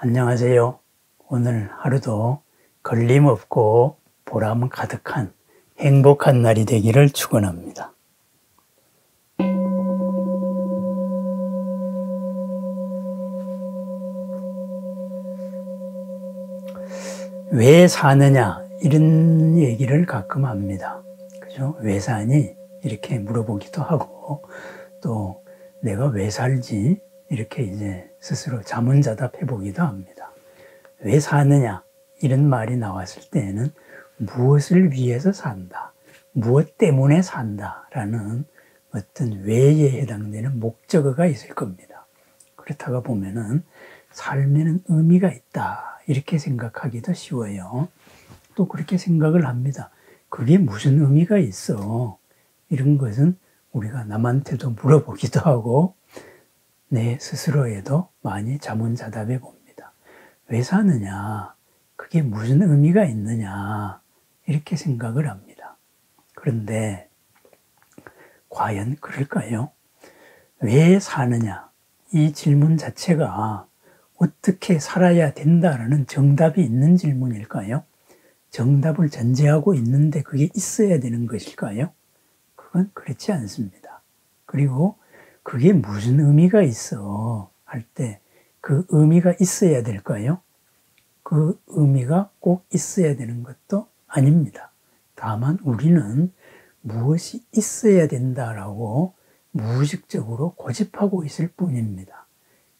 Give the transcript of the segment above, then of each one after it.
안녕하세요. 오늘 하루도 걸림없고 보람 가득한 행복한 날이 되기를 축원합니다. 왜 사느냐 이런 얘기를 가끔 합니다. 그죠? 왜 사니? 이렇게 물어보기도 하고 또 내가 왜 살지? 이렇게 이제 스스로 자문자답해 보기도 합니다. 왜 사느냐? 이런 말이 나왔을 때에는 무엇을 위해서 산다, 무엇 때문에 산다라는 어떤 왜에 해당되는 목적어가 있을 겁니다. 그렇다가 보면은 삶에는 의미가 있다 이렇게 생각하기도 쉬워요. 또 그렇게 생각을 합니다. 그게 무슨 의미가 있어? 이런 것은 우리가 남한테도 물어보기도 하고 내 스스로에도 많이 자문자답해 봅니다. 왜 사느냐? 그게 무슨 의미가 있느냐? 이렇게 생각을 합니다. 그런데 과연 그럴까요? 왜 사느냐? 이 질문 자체가 어떻게 살아야 된다라는 정답이 있는 질문일까요? 정답을 전제하고 있는데 그게 있어야 되는 것일까요? 그건 그렇지 않습니다. 그리고 그게 무슨 의미가 있어 할 때 그 의미가 있어야 될까요? 그 의미가 꼭 있어야 되는 것도 아닙니다. 다만 우리는 무엇이 있어야 된다라고 무의식적으로 고집하고 있을 뿐입니다.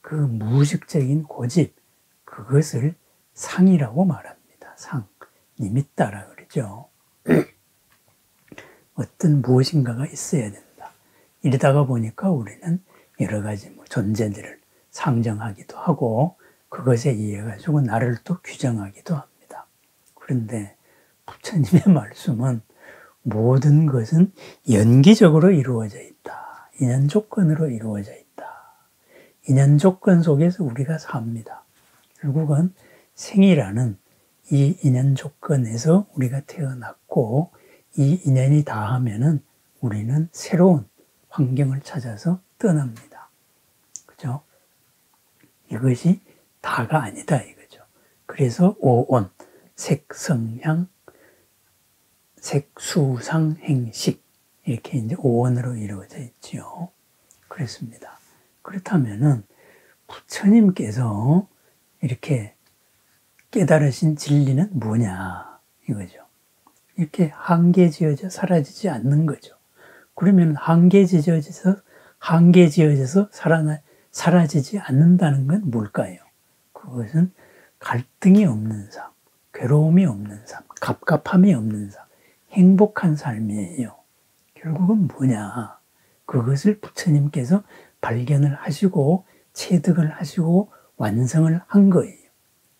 그 무의식적인 고집, 그것을 상이라고 말합니다. 상, 니미따라 그러죠. 어떤 무엇인가가 있어야 된다. 이러다가 보니까 우리는 여러 가지 존재들을 상정하기도 하고 그것에 의해 가지고 나를 또 규정하기도 합니다. 그런데 부처님의 말씀은 모든 것은 연기적으로 이루어져 있다. 인연 조건으로 이루어져 있다. 인연 조건 속에서 우리가 삽니다. 결국은 생이라는 이 인연 조건에서 우리가 태어났고 이 인연이 다하면은 우리는 새로운 환경을 찾아서 떠납니다. 그죠? 이것이 다가 아니다 이거죠. 그래서 오온, 색, 성향, 색, 수, 상, 행식 이렇게 이제 오온으로 이루어져 있죠. 그렇습니다. 그렇다면은 부처님께서 이렇게 깨달으신 진리는 뭐냐 이거죠. 이렇게 한계지어져 사라지지 않는 거죠. 그러면 한계지어져서 사라지지 않는다는 건 뭘까요? 그것은 갈등이 없는 삶, 괴로움이 없는 삶, 갑갑함이 없는 삶, 행복한 삶이에요. 결국은 뭐냐? 그것을 부처님께서 발견을 하시고 체득을 하시고 완성을 한 거예요.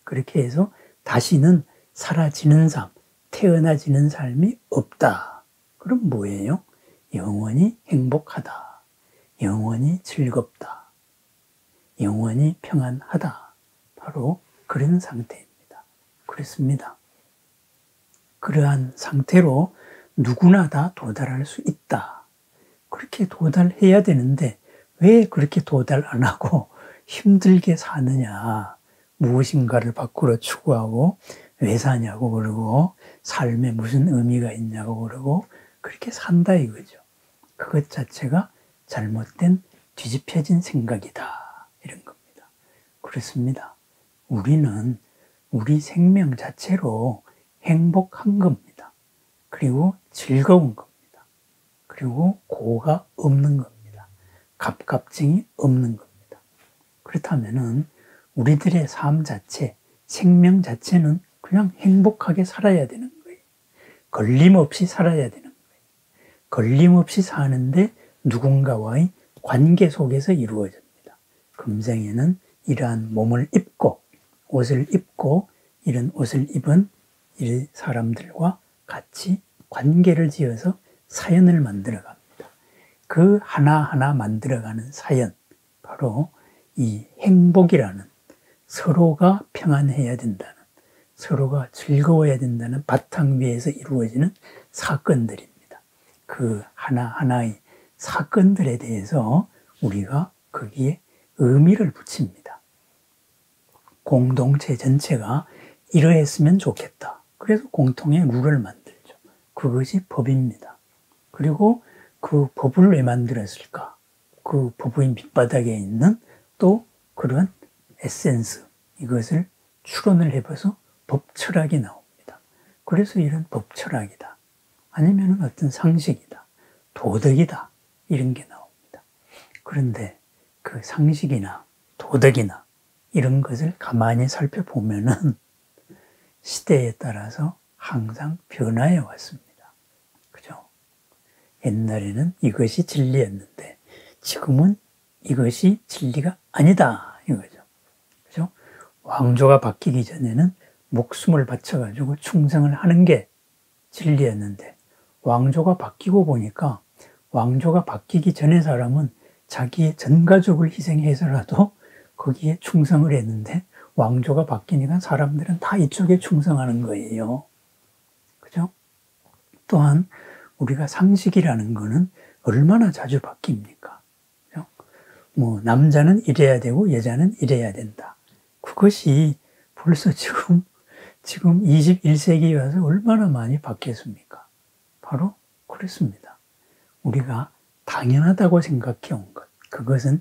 그렇게 해서 다시는 사라지는 삶, 태어나지는 삶이 없다. 그럼 뭐예요? 영원히 행복하다. 영원히 즐겁다. 영원히 평안하다. 바로 그런 상태입니다. 그렇습니다. 그러한 상태로 누구나 다 도달할 수 있다. 그렇게 도달해야 되는데 왜 그렇게 도달 안 하고 힘들게 사느냐. 무엇인가를 밖으로 추구하고 왜 사냐고 그러고 삶에 무슨 의미가 있냐고 그러고 그렇게 산다 이거죠. 그것 자체가 잘못된 뒤집혀진 생각이다. 이런 겁니다. 그렇습니다. 우리는 우리 생명 자체로 행복한 겁니다. 그리고 즐거운 겁니다. 그리고 고가 없는 겁니다. 갑갑증이 없는 겁니다. 그렇다면은 우리들의 삶 자체, 생명 자체는 그냥 행복하게 살아야 되는 거예요. 걸림없이 살아야 되는 거예요. 걸림없이 사는데 누군가와의 관계 속에서 이루어집니다. 금생에는 이러한 몸을 입고 옷을 입고 이런 옷을 입은 이 사람들과 같이 관계를 지어서 사연을 만들어 갑니다. 그 하나하나 만들어가는 사연, 바로 이 행복이라는 서로가 평안해야 된다는, 서로가 즐거워야 된다는 바탕 위에서 이루어지는 사건들입니다. 그 하나하나의 사건들에 대해서 우리가 거기에 의미를 붙입니다. 공동체 전체가 이러했으면 좋겠다. 그래서 공통의 룰을 만들죠. 그것이 법입니다. 그리고 그 법을 왜 만들었을까? 그 법의 밑바닥에 있는 또 그런 에센스, 이것을 추론을 해봐서 법철학이 나옵니다. 그래서 이런 법철학이다. 아니면 어떤 상식이다. 도덕이다. 이런 게 나옵니다. 그런데 그 상식이나 도덕이나 이런 것을 가만히 살펴보면은 시대에 따라서 항상 변화해 왔습니다. 그죠? 옛날에는 이것이 진리였는데 지금은 이것이 진리가 아니다. 이거죠. 그죠? 왕조가 바뀌기 전에는 목숨을 바쳐가지고 충성을 하는 게 진리였는데 왕조가 바뀌고 보니까 왕조가 바뀌기 전에 사람은 자기의 전 가족을 희생해서라도 거기에 충성을 했는데 왕조가 바뀌니까 사람들은 다 이쪽에 충성하는 거예요. 그죠? 또한 우리가 상식이라는 거는 얼마나 자주 바뀝니까? 그죠? 뭐 남자는 이래야 되고 여자는 이래야 된다. 그것이 벌써 지금 21세기에 와서 얼마나 많이 바뀌었습니까? 바로 그렇습니다. 우리가 당연하다고 생각해 온 것, 그것은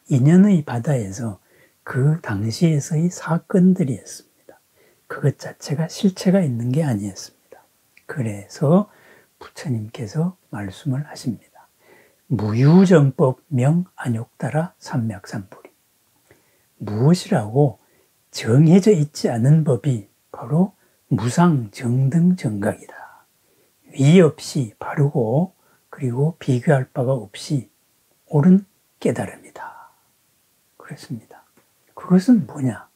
인연의 바다에서 그 당시에서의 사건들이었습니다. 그것 자체가 실체가 있는 게 아니었습니다. 그래서 부처님께서 말씀을 하십니다. 무유정법 명안욕따라 삼맥삼불이. 무엇이라고 정해져 있지 않은 법이 바로 무상정등정각이다. 위 없이 바르고 그리고 비교할 바가 없이 옳은 깨달음이다. 그렇습니다. 그것은 뭐냐?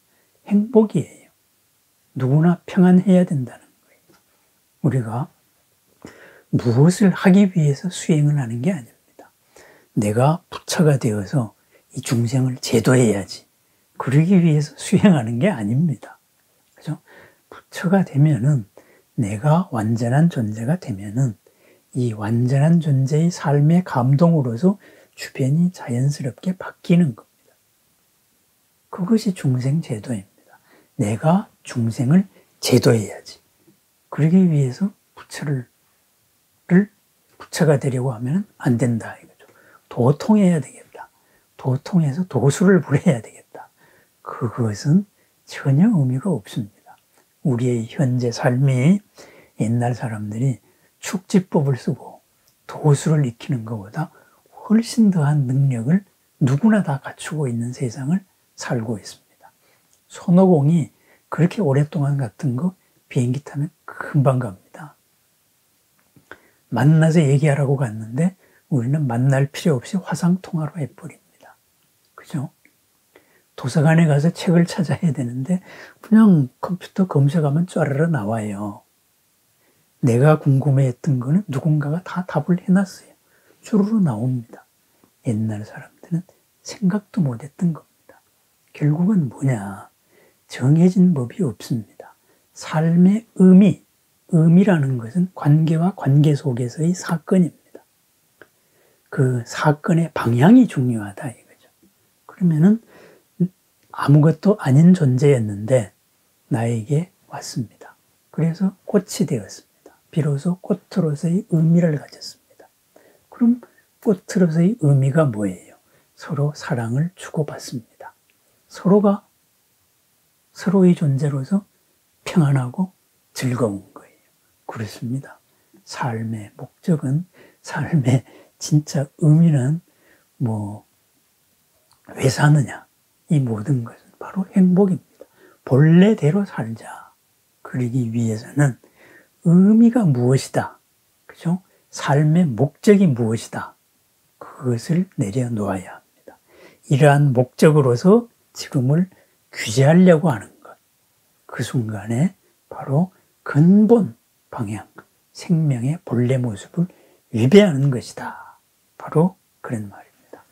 행복이에요. 누구나 평안해야 된다는 거예요. 우리가 무엇을 하기 위해서 수행을 하는 게 아닙니다. 내가 부처가 되어서 이 중생을 제도해야지. 그러기 위해서 수행하는 게 아닙니다. 그죠? 부처가 되면은 내가 완전한 존재가 되면은 이 완전한 존재의 삶의 감동으로서 주변이 자연스럽게 바뀌는 겁니다. 그것이 중생 제도입니다. 내가 중생을 제도해야지. 그러기 위해서 부처가 되려고 하면 안 된다 이거죠. 도통해야 되겠다. 도통해서 도수를 부려야 되겠다. 그것은 전혀 의미가 없습니다. 우리의 현재 삶이 옛날 사람들이 축지법을 쓰고 도수를 익히는 것보다 훨씬 더한 능력을 누구나 다 갖추고 있는 세상을 살고 있습니다. 손오공이 그렇게 오랫동안 갔던 거 비행기 타면 금방 갑니다. 만나서 얘기하라고 갔는데 우리는 만날 필요 없이 화상통화로 해버립니다. 그죠? 도서관에 가서 책을 찾아야 되는데 그냥 컴퓨터 검색하면 쫘르르 나와요. 내가 궁금해했던 거는 누군가가 다 답을 해놨어요. 쭈루루 나옵니다. 옛날 사람들은 생각도 못했던 겁니다. 결국은 뭐냐? 정해진 법이 없습니다. 삶의 의미라는 것은 관계와 관계 속에서의 사건입니다. 그 사건의 방향이 중요하다 이거죠. 그러면은 아무것도 아닌 존재였는데 나에게 왔습니다. 그래서 꽃이 되었습니다. 비로소 꽃으로서의 의미를 가졌습니다. 그럼 꽃으로서의 의미가 뭐예요? 서로 사랑을 주고받습니다. 서로가 서로의 존재로서 평안하고 즐거운 거예요. 그렇습니다. 삶의 목적은, 삶의 진짜 의미는 왜 사느냐? 이 모든 것은 바로 행복입니다. 본래대로 살자. 그러기 위해서는 의미가 무엇이다. 그죠? 삶의 목적이 무엇이다. 그것을 내려놓아야 합니다. 이러한 목적으로서 지금을 규제하려고 하는 것. 그 순간에 바로 근본 방향, 생명의 본래 모습을 위배하는 것이다. 바로 그런 말입니다.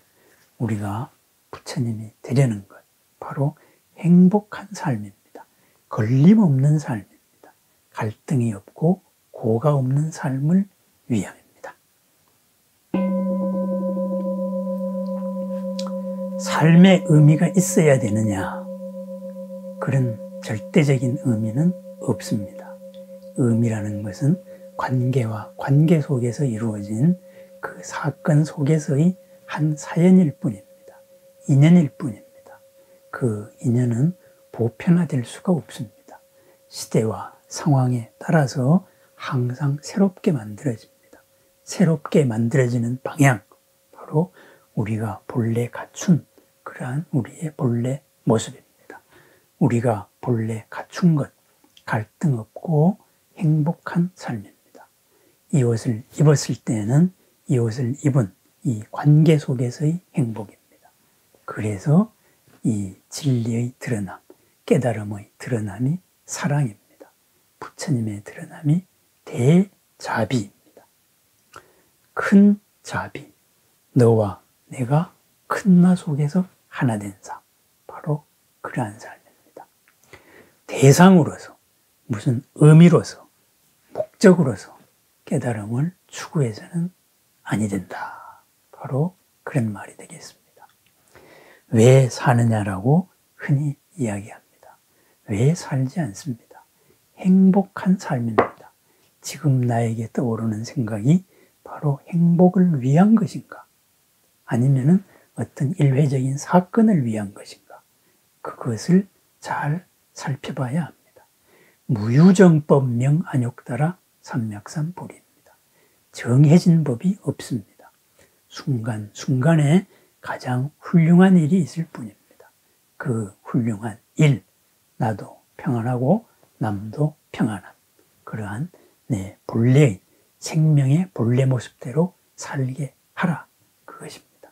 우리가 부처님이 되려는 것, 바로 행복한 삶입니다. 걸림없는 삶입니다. 갈등이 없고 고가 없는 삶을 위함입니다. 삶의 의미가 있어야 되느냐? 그런 절대적인 의미는 없습니다. 의미라는 것은 관계와 관계 속에서 이루어진 그 사건 속에서의 한 사연일 뿐입니다. 인연일 뿐입니다. 그 인연은 보편화될 수가 없습니다. 시대와 상황에 따라서 항상 새롭게 만들어집니다. 새롭게 만들어지는 방향, 바로 우리가 본래 갖춘 그러한 우리의 본래 모습입니다. 우리가 본래 갖춘 것, 갈등 없고 행복한 삶입니다. 이 옷을 입었을 때는 이 옷을 입은 이 관계 속에서의 행복입니다. 그래서 이 진리의 드러남, 깨달음의 드러남이 사랑입니다. 부처님의 드러남이 대자비입니다. 큰 자비, 너와 내가 큰 나 속에서 하나 된 삶, 바로 그러한 삶입니다. 대상으로서, 무슨 의미로서, 목적으로서 깨달음을 추구해서는 아니 된다. 바로 그런 말이 되겠습니다. 왜 사느냐라고 흔히 이야기합니다. 왜 살지 않습니다. 행복한 삶입니다. 지금 나에게 떠오르는 생각이 바로 행복을 위한 것인가? 아니면은 어떤 일회적인 사건을 위한 것인가? 그것을 잘 살펴봐야 합니다. 무유정법명 안욕따라 삼맥삼불입니다. 정해진 법이 없습니다. 순간순간에 가장 훌륭한 일이 있을 뿐입니다. 그 훌륭한 일, 나도 평안하고 남도 평안한 그러한 내 본래의 생명의 본래 모습대로 살게 하라, 그것입니다.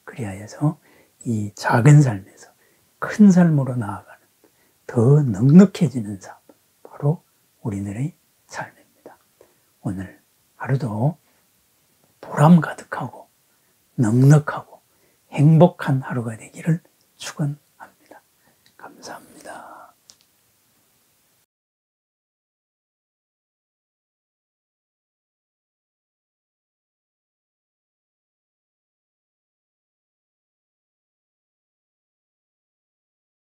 그리하여서 이 작은 삶에서 큰 삶으로 나아가는 더 넉넉해지는 삶, 바로 우리들의 삶입니다. 오늘 하루도 보람 가득하고 넉넉하고 행복한 하루가 되기를 축원합니다.